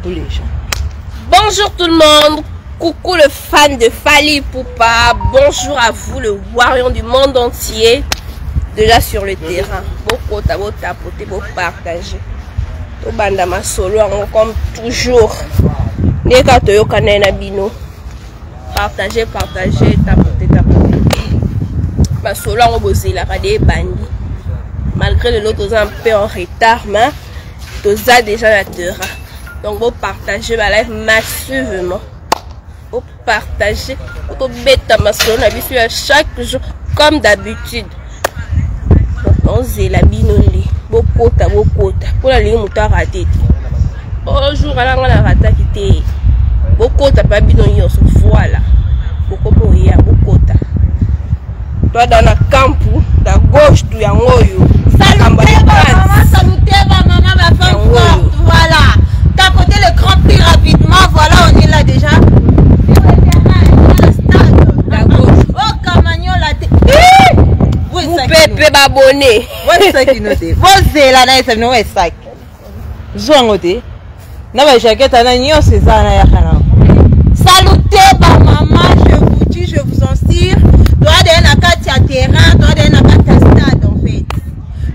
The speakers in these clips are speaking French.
tous les gens. Bonjour tout le monde, coucou le fan de Fally Ipupa, bonjour à vous le warrior du monde entier, déjà sur le terrain. Beaucoup tapoter, beau partager. To banda ma solo comme toujours. Neka to yokana na bino. Partager, tapoter. Ma solo en bozela pas des bandits. Malgré le lot un peu en retard, mais toza déjà la terrain. Donc vous partagez ma live massivement. Vous partagez, vous bêta ma solo na biso chaque jour comme d'habitude. Donc on zé la binoli. Bokota pour la ligne mouta raté. Bonjour à la rata qui était. Bokota pas binoli on se voilà. Boko pour y a bokota. Toi dans la campu, la gauche tu ya ngoyo. Salutez maman, ma femme forte, voilà. Tapotez le grand prix rapidement, voilà, on est là déjà. La gauche. Oh, Camagnon, la tête. Vous pépé babonné. Ouais, ça qui note. Vous êtes là, ça nous est sac. Jouangote. N'a jaquette à l'agneau, c'est ça, salutez maman, je vous dis, je vous en tire. Toi, d'un akati à terrain, toi, d'un akati à stade, en fait.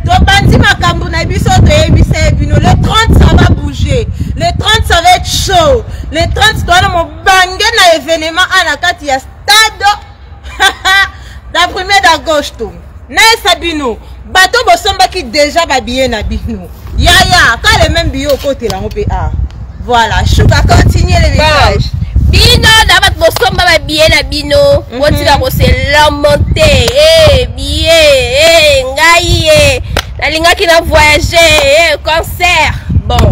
Toi, bandi ma kambunabiso, le 30, ça va bouger. Le 30, ça va être chaud. Le 30, toi, mon bangé na événement à akati à stade. La première à gauche, tout. Nae Sabino, bateau bosomba qui déjà babillé na bino. Yaya, quand les mêmes billets au côté là, on peut voilà, Chouka, continue les messages. Bino, d'abord bosomba babillé na bino. Woti la bose lamonté, billet, ngaïe. La linga qui n'a voyagé, concert. Bon,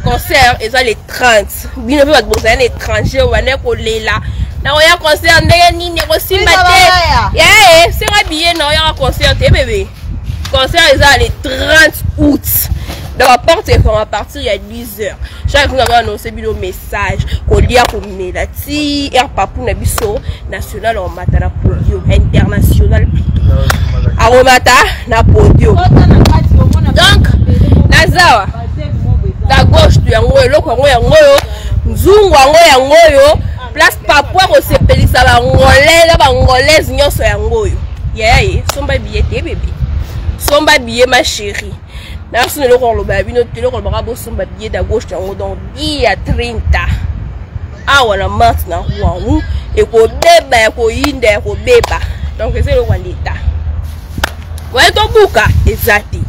concert, ils ont les 30. Bino peut être un étranger, ou un écoléla. Na oya concert ndenge nini kosimba te. Yeah, c'est vrai billet na oya concert te bébé. Concert ils ont les 30 août. Donc la porte est à partir il y a 10 heures. Chaque jour on va annoncer bino message ko lia ko melati air papou na biso national en mata na podium international plutôt. Aromata na podium. Donc nazawa la gauche tu yango eloko yango nzungu yango place papua ko sepelisa ba ngolé ba ngolaise nyoso yango yo. Yeah, somba billet te bébé. Somba billet ma chérie. Merci le roi le baby no tele ko ba bo somba billet da gauche yango donc il y a 30. Ah wana mat na roi et ko beba ko yinda ko beba. Donc c'est le roi d'état. Ouais to buka ezati.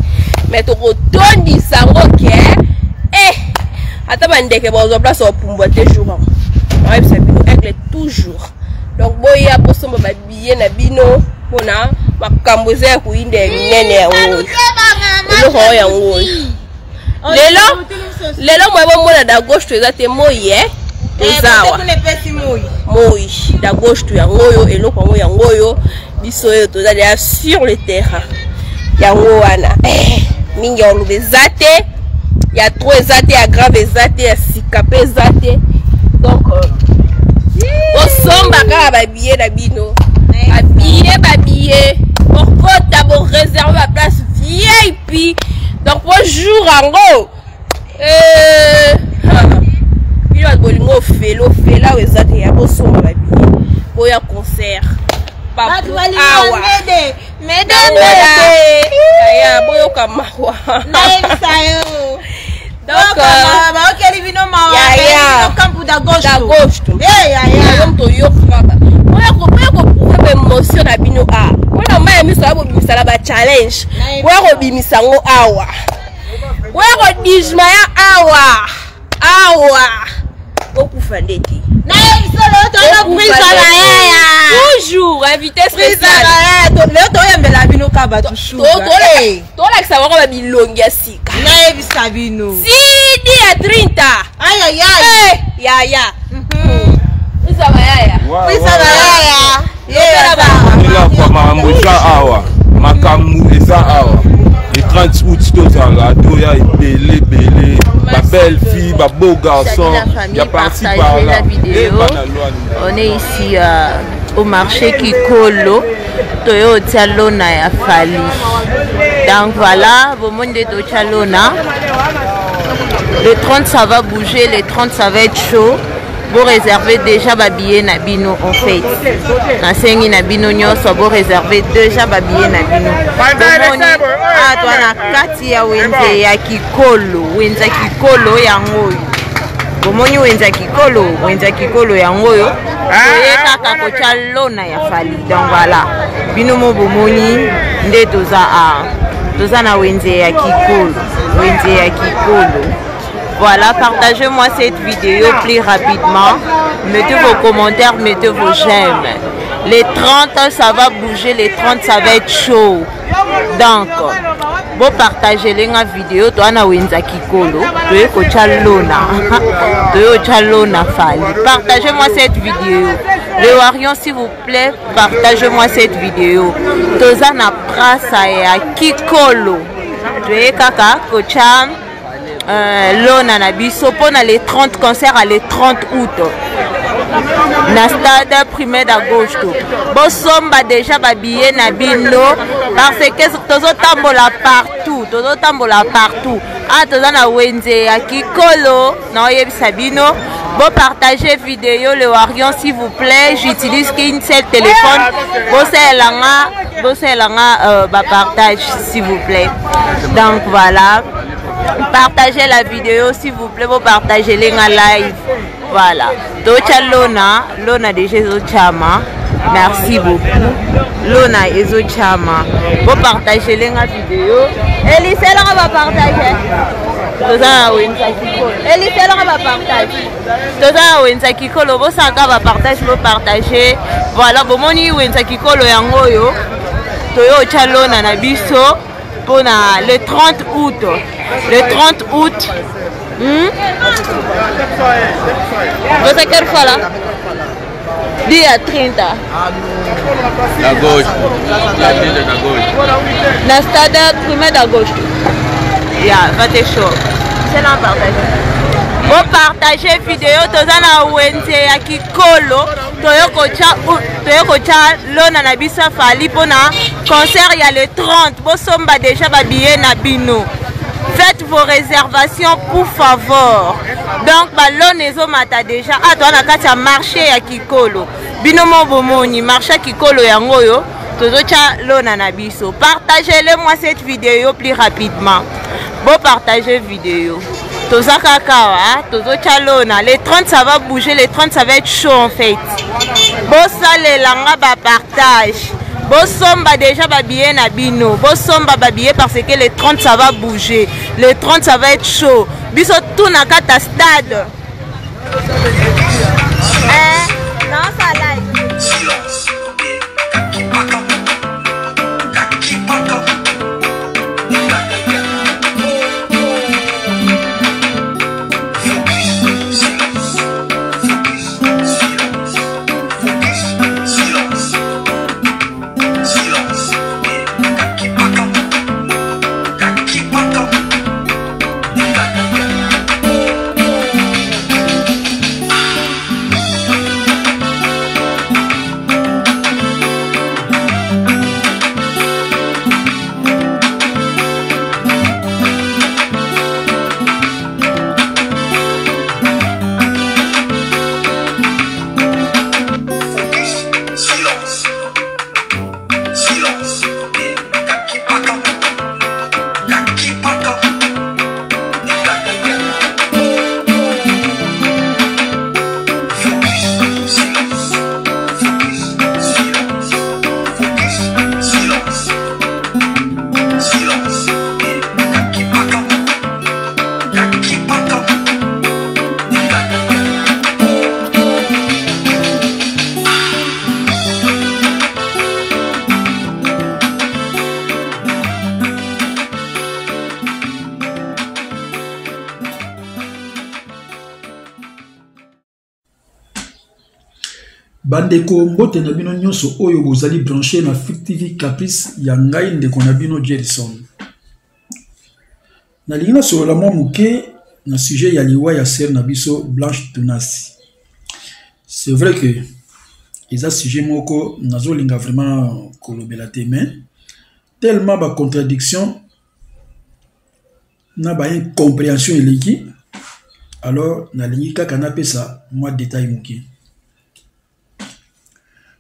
Mais to ko tondi sango ke ata bandeke bozo place au pumbo te jour. Ouais c'est elle toujours. Donc boya bosomba ba billet na bino pona makambo za kuinde nene ya ngo. Lo ya ngo. Lelo mo mona da gauche tu ezate moye. Ezawa. Moyi da gauche tu ya ngoyo eloko ngo ya ngoyo biso yo to za sur le terrain. Ya ngo wana. Mingi on bezate. Ya trop ezate ya grave ezate ya sikape ezate. Donc somba kaka babillé na bino babillé okota bo réserve la place VIP donc pour jour ango bino bolingo fela ezate ya bo somba babillé boya concert papu awa mesdames ya boyo kamawa donc campo da gauche to yo fraba oya ko émotion na bino ona maya miso abo bimisala ba challenge oya ko bimisango awa oya ko dijma ya awa okufa ndeti na solo to prise la yaya toujours invité spécial le to yembela bino kaba to sugar to la savoir ba bilongi asika na ebisa bino Sidi ya 30 ay yaya Isa bayaya ila kwa makambo eza awa makambo eza awa le 30 août tozala toya ebele ba belle fille ba beau garçon il y a parti par là. On est ici au marché Kikolo Toyo Tialona ya Fally. Donc voilà, vous monde de Tialona Les 30 ça va bouger, les 30 ça va être chaud. Vous réservez déjà babillet Nabino en fait. Nasengi Nabino nyoso vous réservez déjà babillet Nabino. Ah toi na kati ya wenze ya kikolo, wenza kikolo yango. Bomoni wenza kikolo yango yo. Oye kaka kocha lona ya fali. Donc voilà. Bino mo bomoni nde toza na wenze ya kikolo, Voilà, partagez-moi cette vidéo plus rapidement. Mettez vos commentaires, mettez vos j'aime. Les 30, ça va bouger, les 30, ça va être chaud. Donc, vous partagez la vidéo, toi na wenza kikolo, partagez-moi cette vidéo. Le Warion, s'il vous plaît, partagez-moi cette vidéo. Toza na prasa ya kikolo. Tu kaka kocha lona na biso pona les 30 concerts à les 30 août. Na stade primaire d'Agosto. Bosomba déjà babillet na bino parce que tozo tambola partout. Ah toza na wenze ya kikolo na oyebisa bino. Bon partagez vidéo le Warion s'il vous plaît. J'utilise qu'une seule téléphone. Bossé langa partage s'il vous plaît. Donc voilà. Partagez la vidéo s'il vous plaît. Vous partagez les live. Voilà. Tocha Lona déjà Chama. Merci beaucoup. Lona Ezo Chama. Vous partagez les vidéo. Elise elle va partager. Toza wenza kikolo. Elise elle va partager. Toza wenza kikolo. Vous saka va partager. Voilà. Bomoni wenza kikolo yango yo. Toyo Chalona na biso pour le 30 août. Le 30 août. Vous savez quelle fois là? Dis à 30. La gauche. La gauche. La stade primaire d'Agosto. Ya, va te chaud. C'est là partager. Vous partagez vidéo tozana wenze ya kikolo toyokocha lona na biso fali pona concert ya le 30 bosomba déjà babillet na bino. Faites vos réservations pour favor. Donc ballon ezomata déjà ah toi na kati ya marché ya kikolo. Bino mo bomoni marché kikolo yango yo tozocha lona na biso. Partagez-le-moi cette vidéo plus rapidement. Bon partagez vidéo. Tozaka kawa, tozocha lona. Les 30 ça va bouger, les 30 ça va être chaud en fait. Bossale langa ba partage. Bossomba déjà babillet na bino. Bossomba babillet parce que les 30 ça va bouger. Les 30 ça va être chaud. Biso tout na kata stade. Non ça live. Bandeko mbote na bino nyonso oyo bozali branché na Fik TV Caprice ya ngai ndeko na bino Jerison. Na lingina solo mwa muke na sujet ya liwa ya ser na biso Blanche Tunasi. C'est vrai que eza sujet moko nazolinga vraiment kolobela te mais tellement ba contradiction n'a pas une compréhension éléguée, alors na lingi kaka na pesa moi détail muki.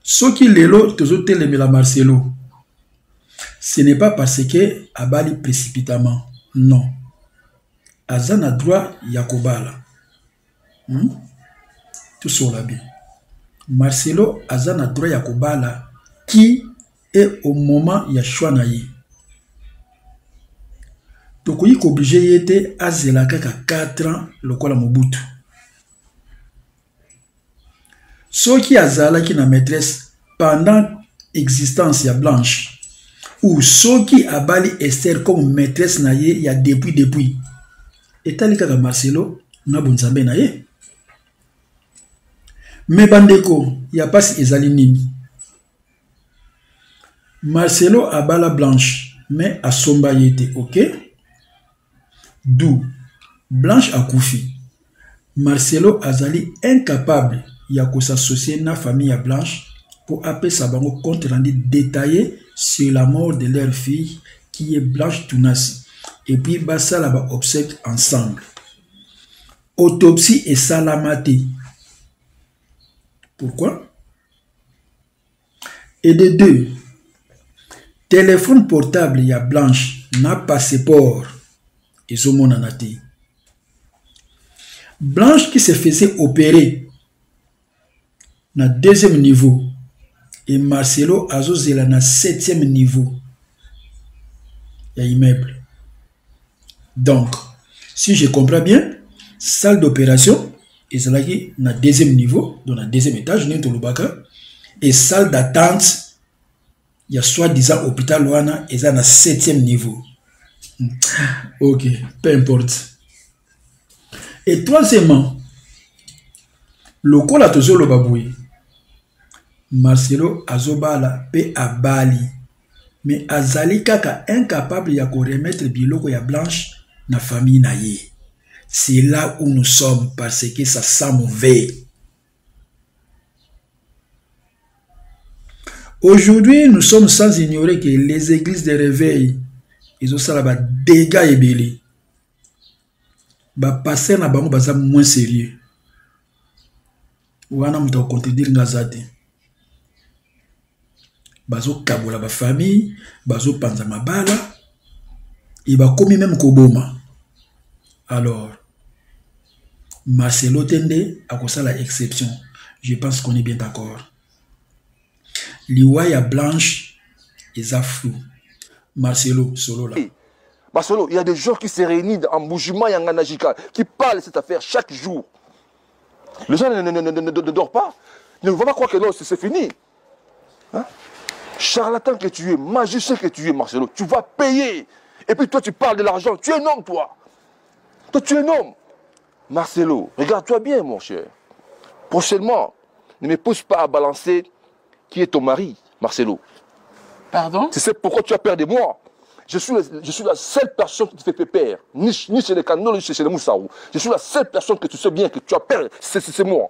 Ce qui lelo toujours telemela Marcelo, ce n'est pas parce que abali précipitamment, non. Azan a droit Yakobala. Tout sur la bien. Marcelo Azan a droit Yakobala qui est au moment Yashua naïe. Donc il est obligé d'être à Zelaka 4 ans le quoi la Mobutu. Ceux qui azala qui na maîtresse pendant existence ya Blanche ou ceux qui abali Esther comme maîtresse naïe il y a depuis et tali kaka Marcelo na bonzambe naïe. Mais bandeko il y a pas si ezali nini. Marcelo abala Blanche mais a somba yete, ok? D'où Blanche a koufi. Marcelo azali incapable de s'associer na famille à Blanche pour appeler sa bango compte rendu détaillé sur la mort de leur fille qui est Blanche Tunasi. Et puis basa la ba obsèque ensemble. Autopsie et salamate. Pourquoi? Et de deux, téléphone portable ya Blanche na passeport. Et ce monde en a dit. Blanche qui se faisait opérer na 2e niveau et Marcelo azozela na 7e niveau. Il y a immeuble. Donc, si je comprends bien, salle d'opération est na 2e niveau, dans le 2e étage, et salle d'attente, il y a soi-disant hôpital Luana, et ça na 7e niveau. Ok, peu importe. Et troisièmement, le col a toujours le baboué. Marcelo azobala pe abali. Mais azali kaka incapable ya ko remettre biloko ya Blanche na famille na ye. C'est là où nous sommes parce que ça sent mauvais. Aujourd'hui, nous sommes sans ignorer que les églises de réveil, ils ont ça là-bas dégâts et belé. Ba passer na bango baza moins sérieux. Wana muta contredire ngazate. Bazo kabola ba famille, bazo panza mabala, et ba komi même koboma. Alors, Marcelo Tende a ça la exception. Je pense qu'on est bien d'accord. Liwaya Blanche est flou. Marcelo solo là. Marcelo, il y a des gens qui se réunissent en Boujima et en Ganajika, qui parlent de cette affaire chaque jour. Les gens ne dorment pas. Ne vont pas croire que non, c'est fini. Hein? Charlatan que tu es, magicien que tu es, Marcelo, tu vas payer. Et puis toi, tu parles de l'argent. Tu es un homme, toi. Toi, tu es un homme. Marcelo, regarde-toi bien, mon cher. Prochainement, ne me pousse pas à balancer qui est ton mari, Marcelo. Pardon? Tu sais pourquoi tu as peur de moi? Je suis la seule personne qui te fait pépère. Ni chez les Kano, ni chez les Moussaou. Je suis la seule personne que tu sais bien que tu as peur. C'est moi.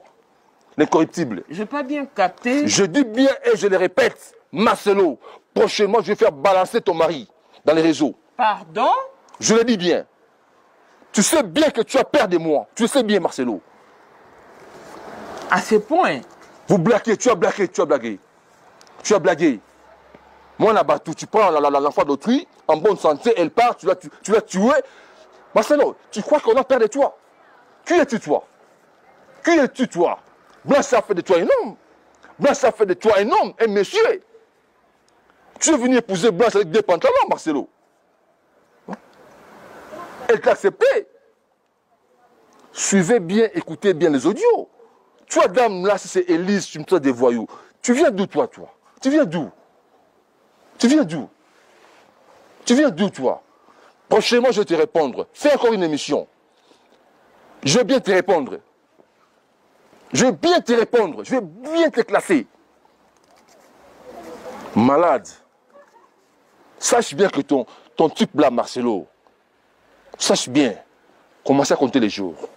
L'incorruptible. Je n'ai pas bien capté. Je dis bien et je le répète. Marcelo, prochainement, je vais faire balancer ton mari dans les réseaux. Pardon? Je le dis bien. Tu sais bien que tu as peur de moi. Tu le sais bien, Marcelo. À ce point? Vous blaguez, tu as blagué, tu as blagué. Tu as blagué. Moi, là-bas, tu prends l'enfant d'autrui, en bonne santé, elle part, tu l'as tué. Marcelo, tu crois qu'on a peur de toi? Qui es-tu, toi? Qui es-tu, toi? Blanche a fait de toi un homme. Blanche a fait de toi un homme, un monsieur. Tu es venu épouser Blanche avec des pantalons, Marcelo. Elle t'a accepté. Suivez bien, écoutez bien les audios. Toi, dame, là, si c'est Élise, tu me traites des voyous. Tu viens d'où, toi? Tu viens d'où? Tu viens d'où? Tu viens d'où, toi? Prochainement, je vais te répondre. Fais encore une émission. Je vais bien te répondre. Je vais bien te répondre. Je vais bien te classer. Malade. Sache bien que ton type là, Marcelo, sache bien. Commence à compter les jours.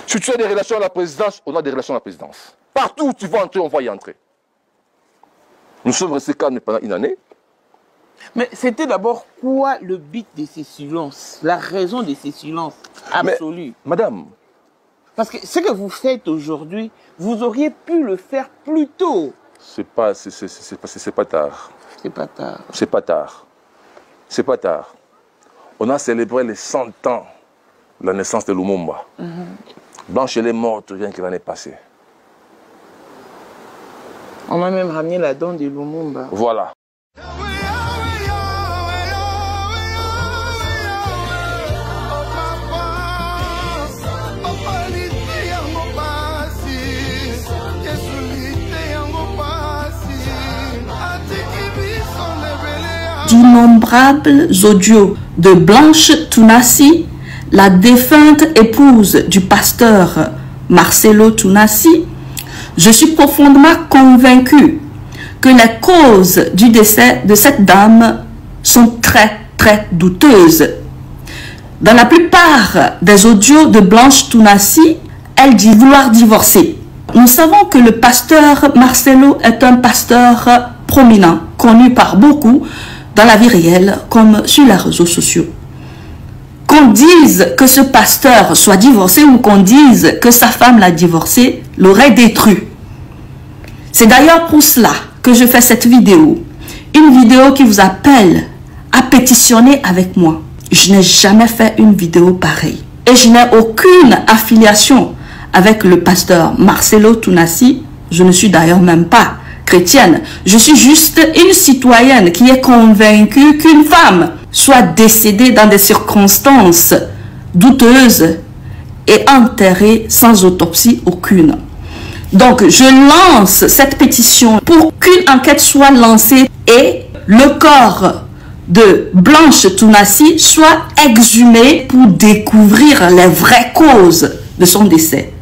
Si tu as des relations à la présidence, on a des relations à la présidence. Partout où tu vas entrer, on va y entrer. Nous sommes restés calmes pendant une année. Mais c'était d'abord quoi le but de ces silences? La raison de ces silences absolus? Madame. Parce que ce que vous faites aujourd'hui, vous auriez pu le faire plus tôt. C'est pas tard. C'est pas tard. C'est pas tard. C'est pas tard. On a célébré les 100 ans de la naissance de Lumumba. Blanche, elle est morte rien que l'année passée. On a même ramené la dent de Lumumba. Voilà. D'innombrables audios de Blanche Tunasi, la défunte épouse du pasteur Marcelo Tunasi, je suis profondément convaincue que les causes du décès de cette dame sont très douteuses. Dans la plupart des audios de Blanche Tunasi, elle dit vouloir divorcer. Nous savons que le pasteur Marcelo est un pasteur prominent, connu par beaucoup dans la vie réelle comme sur les réseaux sociaux. Qu'on dise que ce pasteur soit divorcé ou qu'on dise que sa femme l'a divorcé, l'aurait détruit. C'est d'ailleurs pour cela que je fais cette vidéo. Une vidéo qui vous appelle à pétitionner avec moi. Je n'ai jamais fait une vidéo pareille. Et je n'ai aucune affiliation avec le pasteur Marcelo Tunasi. Je ne suis d'ailleurs même pas chrétienne. Je suis juste une citoyenne qui est convaincue qu'une femme soit décédée dans des circonstances douteuses et enterrée sans autopsie aucune. Donc, je lance cette pétition pour qu'une enquête soit lancée et le corps de Blanche Tunasi soit exhumé pour découvrir les vraies causes de son décès.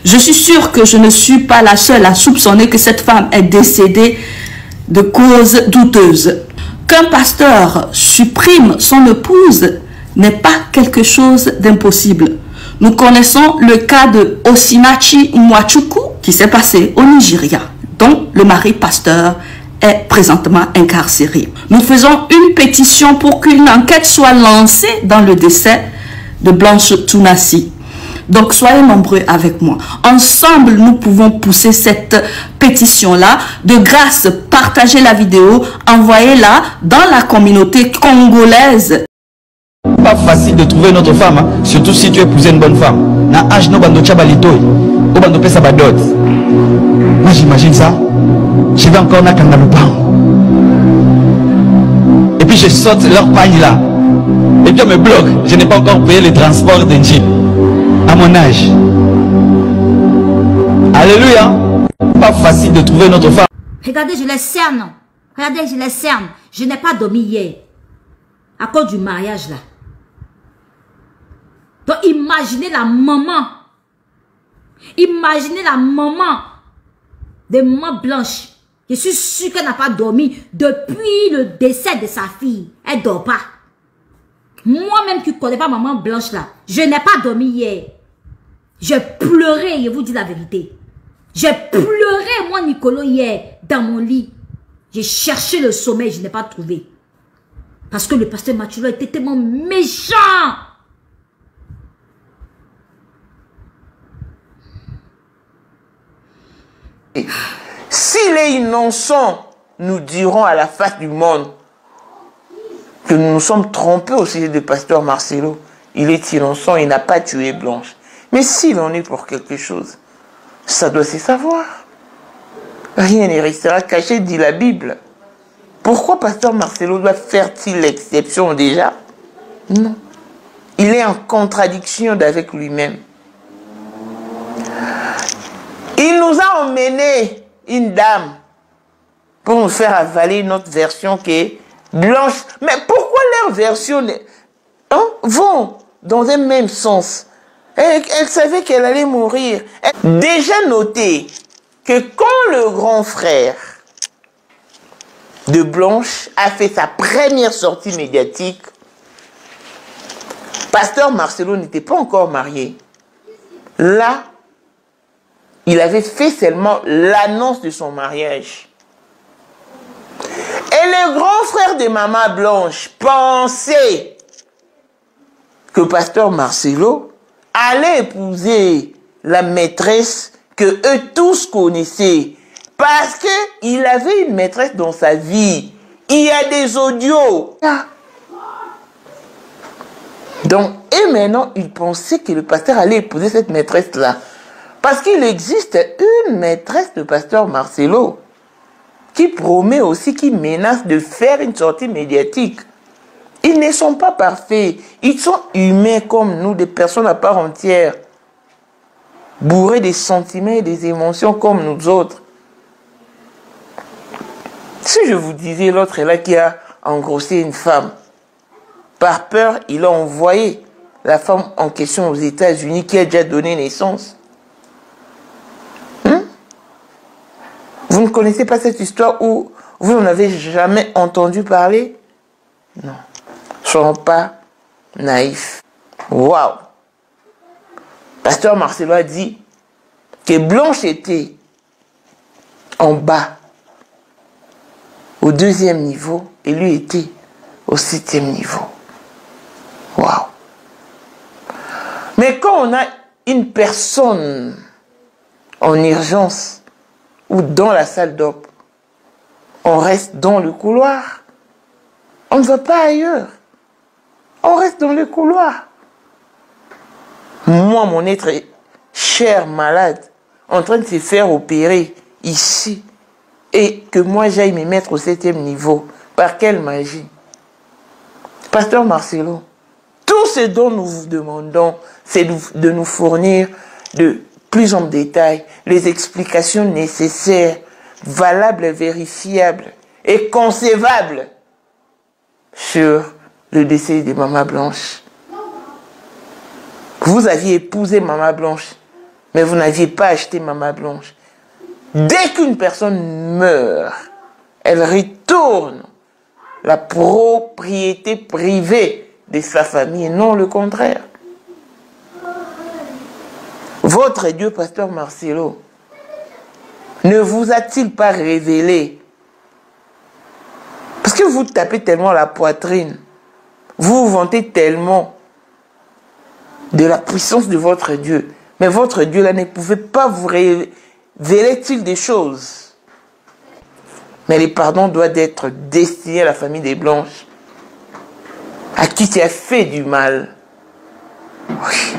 Je suis sûre que je ne suis pas la seule à soupçonner que cette femme est décédée de causes douteuses. Qu'un pasteur supprime son épouse n'est pas quelque chose d'impossible. Nous connaissons le cas de Osinachi Nwachukwu qui s'est passé au Nigeria, dont le mari pasteur est présentement incarcéré. Nous faisons une pétition pour qu'une enquête soit lancée dans le décès de Blanche Tunasi. Donc, soyez nombreux avec moi. Ensemble, nous pouvons pousser cette pétition-là. De grâce, partagez la vidéo, envoyez-la dans la communauté congolaise. Pas facile de trouver notre femme, hein? Surtout si tu épouses une bonne femme. Na âge no bando chabalitoy, o bando pesa badot. Moi j'imagine ça. Je vais encore na kangalupan. Et puis je saute leur pagne là. Et puis on me bloque. Je n'ai pas encore payé le transport d'un jeep. À mon âge. Alléluia. Pas facile de trouver notre femme. Regardez, je les cerne. Regardez, je les cerne. Je n'ai pas dormi hier. À cause du mariage là. Donc imaginez la maman. Imaginez la maman de maman Blanche. Je suis sûre qu'elle n'a pas dormi depuis le décès de sa fille. Elle ne dort pas. Moi-même qui ne connais pas maman Blanche là, je n'ai pas dormi hier. J'ai pleuré, je vous dis la vérité. J'ai pleuré, moi Nicolo, hier, dans mon lit. J'ai cherché le sommeil, je n'ai pas trouvé. Parce que le pasteur Mathieu était tellement méchant. S'il est innocent, nous dirons à la face du monde que nous nous sommes trompés au sujet du pasteur Marcelo. Il est innocent, il n'a pas tué Blanche. Mais s'il en est pour quelque chose, ça doit se savoir. Rien ne restera caché, dit la Bible. Pourquoi pasteur Marcelo doit faire-t-il l'exception déjà? Non. Il est en contradiction avec lui-même. Il nous a emmené une dame pour nous faire avaler notre version qui est Blanche. Mais pourquoi leurs versions vont dans un même sens? Elle savait qu'elle allait mourir. Déjà noté que quand le grand frère de Blanche a fait sa première sortie médiatique, pasteur Marcelo n'était pas encore marié. Là, il avait fait seulement l'annonce de son mariage. Et le grand frère de Maman Blanche pensait que pasteur Marcelo allait épouser la maîtresse que eux tous connaissaient. Parce qu'il avait une maîtresse dans sa vie. Il y a des audios. Donc, et maintenant, il pensait que le pasteur allait épouser cette maîtresse-là. Parce qu'il existe une maîtresse de pasteur Marcelo qui promet aussi, qui menace de faire une sortie médiatique. Ils ne sont pas parfaits. Ils sont humains comme nous, des personnes à part entière. Bourrés des sentiments et des émotions comme nous autres. Si je vous disais, l'autre est là qui a engrossé une femme. Par peur, il a envoyé la femme en question aux États-Unis qui a déjà donné naissance. Vous ne connaissez pas cette histoire ou vous n'en avez jamais entendu parler? Non. Soyons pas naïfs. Waouh! Pasteur Marcelo a dit que Blanche était en bas, au 2e niveau, et lui était au 7e niveau. Waouh! Mais quand on a une personne en urgence ou dans la salle d'op, on reste dans le couloir. On ne va pas ailleurs. On reste dans le couloir. Moi, mon être cher malade, en train de se faire opérer ici, et que moi j'aille me mettre au 7e niveau, par quelle magie? Pasteur Marcelo, tout ce dont nous vous demandons, c'est de nous fournir de plus en détail les explications nécessaires, valables, vérifiables et concevables sur le décès de Maman Blanche. Vous aviez épousé Maman Blanche, mais vous n'aviez pas acheté Maman Blanche. Dès qu'une personne meurt, elle retourne la propriété privée de sa famille, et non le contraire. Votre Dieu, pasteur Marcelo, ne vous a-t-il pas révélé? Parce que vous tapez tellement la poitrine, vous vous vantez tellement de la puissance de votre Dieu, mais votre Dieu là ne pouvait pas vous révéler-t-il des choses? Mais le pardon doit être destiné à la famille des Blanches, à qui tu as fait du mal. Oui.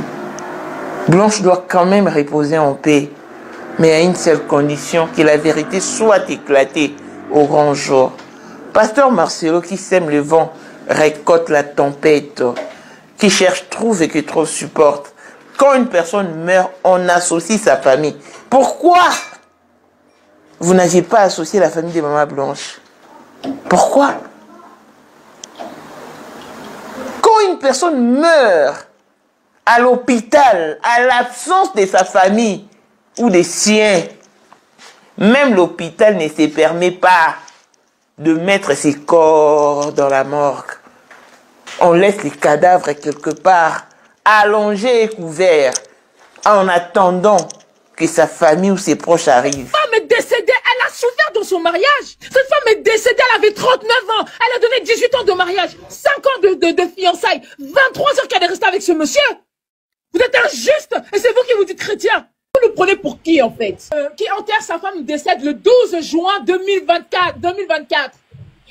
Blanche doit quand même reposer en paix, mais à une seule condition, que la vérité soit éclatée au grand jour. Pasteur Marcelo, qui sème le vent, récolte la tempête. Qui cherche trouve et qui trouve supporte. Quand une personne meurt, on associe sa famille. Pourquoi vous n'aviez pas associé la famille de Maman Blanche? Pourquoi? Quand une personne meurt à l'hôpital, à l'absence de sa famille ou des siens, même l'hôpital ne se permet pas de mettre ses corps dans la morgue. On laisse les cadavres quelque part, allongés et couverts, en attendant que sa famille ou ses proches arrivent. Cette femme est décédée, elle a souffert dans son mariage. Cette femme est décédée, elle avait 39 ans. Elle a donné 18 ans de mariage, 5 ans de fiançailles, 23 ans qu'elle est restée avec ce monsieur. Vous êtes injuste et c'est vous qui vous dites chrétien. Vous le prenez pour qui en fait? Qui enterre sa femme décède le 12 juin 2024.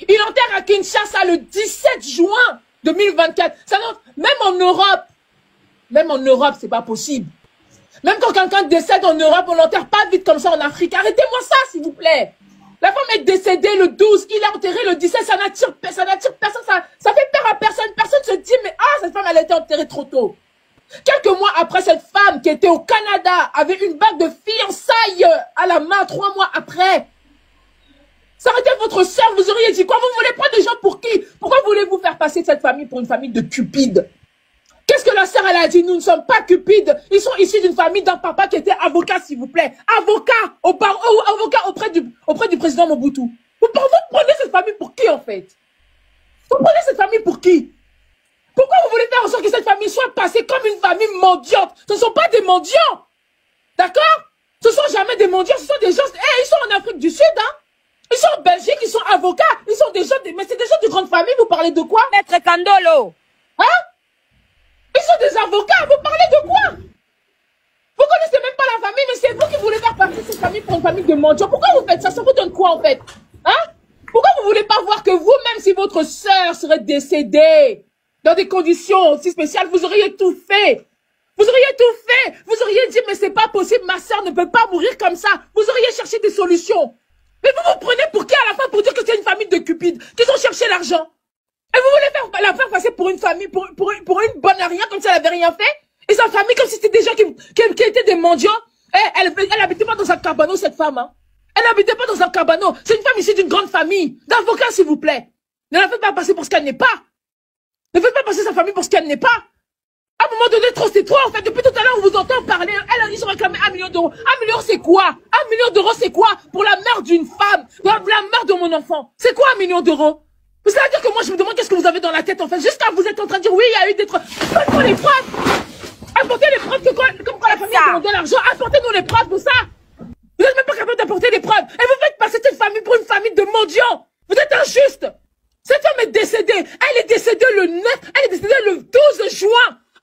Il enterre à Kinshasa le 17 juin 2024. Ça, même en Europe, c'est pas possible. Même quand quelqu'un décède en Europe, on l'enterre pas vite comme ça en Afrique. Arrêtez-moi ça, s'il vous plaît. La femme est décédée le 12, il a enterré le 17, ça n'attire personne, ça fait peur à personne. Personne se dit, mais cette femme, elle a été enterrée trop tôt. Quelques mois après, cette femme qui était au Canada avait une bague de fiançailles à la main 3 mois après. Ça aurait été votre sœur, vous auriez dit quoi? Vous voulez prendre des gens pour qui? Pourquoi voulez-vous faire passer cette famille pour une famille de cupides? Qu'est-ce que la sœur, elle a dit? Nous ne sommes pas cupides. Ils sont issus d'une famille d'un papa qui était avocat, s'il vous plaît. Avocat auprès du président Mobutu. Vous prenez cette famille pour qui, en fait? Vous prenez cette famille pour qui? Pourquoi vous voulez faire en sorte que cette famille soit passée comme une famille mendiante? Ce ne sont pas des mendiants. D'accord? Ce ne sont jamais des mendiants, ce sont des gens... ils sont en Afrique du Sud, hein? Ils sont en Belgique, ils sont avocats, ils sont des gens, mais c'est des gens de grande famille, vous parlez de quoi? Maître Kandolo. Hein? Ils sont des avocats, vous parlez de quoi? Vous connaissez même pas la famille, mais c'est vous qui voulez faire partie de cette famille pour une famille de mendiants. Pourquoi vous faites ça? Ça vous donne quoi en fait? Hein? Pourquoi vous voulez pas voir que vous, même si votre sœur serait décédée dans des conditions aussi spéciales, vous auriez tout fait? Vous auriez tout fait. Vous auriez dit, mais c'est pas possible, ma sœur ne peut pas mourir comme ça. Vous auriez cherché des solutions. Mais vous vous prenez pour qui à la fin pour dire que c'est une famille de cupides, qu'ils ont cherché l'argent? Et vous voulez la faire passer pour une famille, pour une bonne à rien, comme si elle avait rien fait? Et sa famille, comme si c'était des gens qui étaient des mendiants? Elle habitait pas dans un cabano, cette femme, hein. Elle n'habitait pas dans un cabano. C'est une femme issue d'une grande famille, d'avocats, s'il vous plaît. Ne la faites pas passer pour ce qu'elle n'est pas. Ne faites pas passer sa famille pour ce qu'elle n'est pas. À un moment donné, trop c'est trop, en fait. Depuis tout à l'heure, on vous entend parler. Ils ont réclamé 1 million d'euros. 1 million, c'est quoi? 1 million d'euros, c'est quoi? Pour la mère d'une femme, la mère de mon enfant. C'est quoi 1 million d'euros? C'est-à-dire que moi, je me demande qu'est-ce que vous avez dans la tête, en fait. Jusqu'à vous êtes en train de dire, oui, il y a eu des trucs. Apportez les preuves. Apportez les preuves comme quand la famille a demandé l'argent. Apportez-nous les preuves pour ça. Vous n'êtes même pas capable d'apporter des preuves. Et vous faites passer cette famille pour une famille de mendiants. Vous êtes injuste. Cette femme est décédée. Elle est décédée le 12 juin.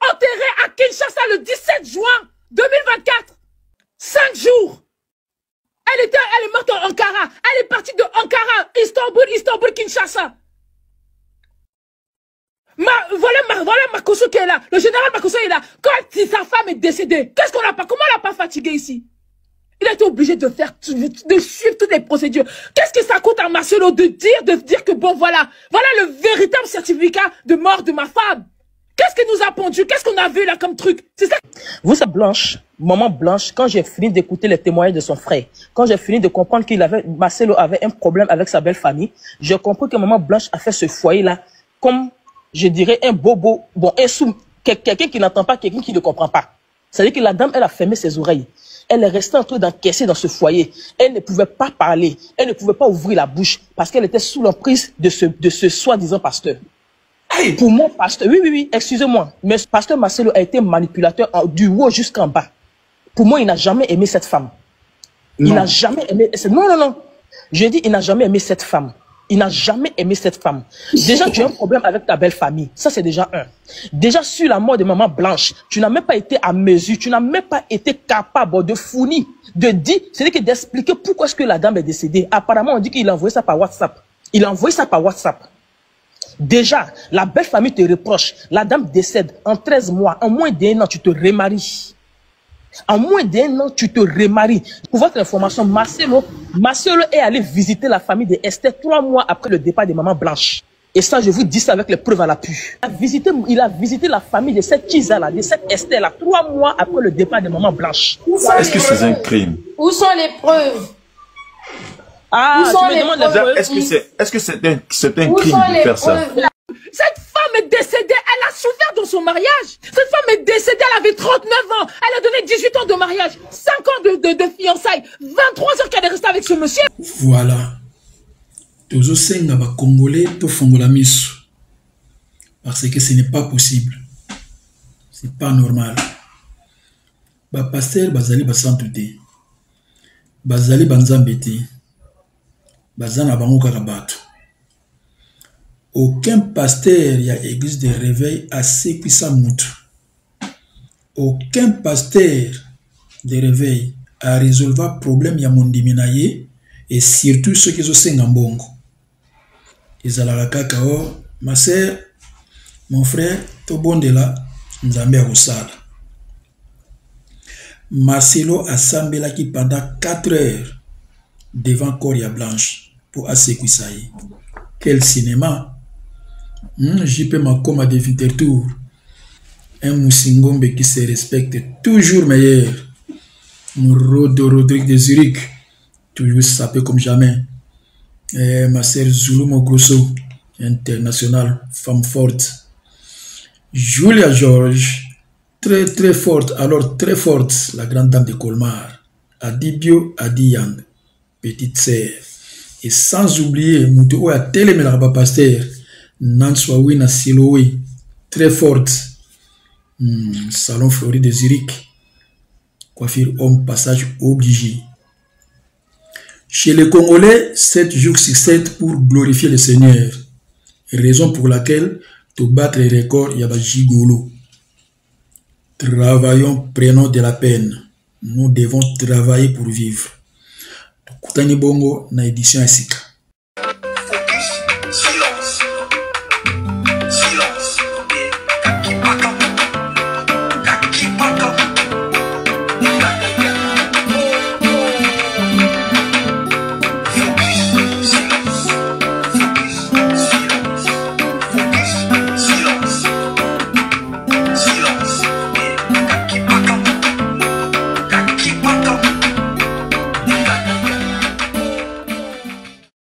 Enterrée à Kinshasa le 17 juin 2024. 5 jours. Elle est morte en Ankara. Elle est partie de Ankara, Istanbul, Kinshasa. Voilà Makoso qui est là. Le général Makoso est là. Quand sa femme est décédée, comment on l'a pas fatigué ici? Il a été obligé de suivre toutes les procédures. Qu'est-ce que ça coûte à Marcelo de dire que bon voilà le véritable certificat de mort de ma femme. Qu'est-ce qu'il nous a pondu? Qu'est-ce qu'on a vu là comme truc? C'est ça. Vous, c'est Blanche, maman Blanche, quand j'ai fini d'écouter les témoignages de son frère, quand j'ai fini de comprendre Marcelo avait un problème avec sa belle famille, j'ai compris que maman Blanche a fait ce foyer-là comme, je dirais, un bobo, quelqu'un qui n'entend pas, quelqu'un qui ne comprend pas. C'est-à-dire que la dame, elle a fermé ses oreilles. Elle est restée en train d'encaisser dans ce foyer. Elle ne pouvait pas parler. Elle ne pouvait pas ouvrir la bouche parce qu'elle était sous l'emprise de ce soi-disant pasteur. Hey. Pour moi, pasteur, oui, excusez-moi, mais pasteur Marcelo a été manipulateur du haut jusqu'en bas. Pour moi, il n'a jamais aimé cette femme. Il n'a jamais aimé... Non. Je dis, il n'a jamais aimé cette femme. Il n'a jamais aimé cette femme. Déjà, tu as un problème avec ta belle famille. Ça, c'est déjà un. Déjà, sur la mort de maman Blanche, tu n'as même pas été à mesure, tu n'as même pas été capable de fournir, de dire, c'est-à-dire d'expliquer pourquoi est-ce que la dame est décédée. Apparemment, on dit qu'il a envoyé ça par WhatsApp. Il a envoyé ça par WhatsApp. Déjà, la belle famille te reproche. La dame décède en 13 mois. En moins d'1 an, tu te remaries. En moins d'1 an, tu te remaries. Pour votre information, Marcelo est allé visiter la famille de Esther 3 mois après le départ de maman Blanche. Et ça, je vous dis ça avec les preuves à l'appui. Il a visité la famille de cette Kisa-là, de cette Esther-là, 3 mois après le départ de maman Blanche. Est-ce que c'est un crime? Où sont les preuves? Ah, tu me demandes les preuves. Est-ce que c'est un crime de faire ça? Cette femme est décédée, elle a souffert dans son mariage. Cette femme est décédée, elle avait 39 ans. Elle a donné 18 ans de mariage, 5 ans de fiançailles, 23 heures qu'elle est restée avec ce monsieur. Voilà. Tozo senga ba Congolais to fongola miso. Parce que ce n'est pas possible. C'est pas normal. Ba pasteur bazali ba santuté. Bazali banzambete. Bazana bango kaka bato. Aucun pasteur y a église de réveil assez puissant moutou. Aucun pasteur de réveil a résolvé problème ya mondiminaye et surtout ceux qui sont ngambongo. Ils allaient la cacao, ma sœur, mon frère, tout bon de là, Nzambe a Roussala. Marcelo a sambelaki pendant 4 heures devant Coria Blanche pour Assekwisaï. Quel cinéma! JP Makoma de Vintertour. Un Moussingombe qui se respecte toujours meilleur. Rodrigue de Zurich, toujours sapé comme jamais. Et ma sœur Zulu Mogrosso, internationale, femme forte. Julia George, très très forte, alors très forte, la grande dame de Colmar. Adibio Adiyang, petite sœur. Et sans oublier, Moutou a télémé la pasteur, Nanswawi na Siloé, très forte. Salon Fleury de Zurich, coiffure homme, passage obligé. Chez les Congolais, 7 jours sur 7 pour glorifier le Seigneur. Raison pour laquelle tu battre les records, il y a gigolo. Travaillons, prenons de la peine. Nous devons travailler pour vivre. Kutani Bongo na édition Asika.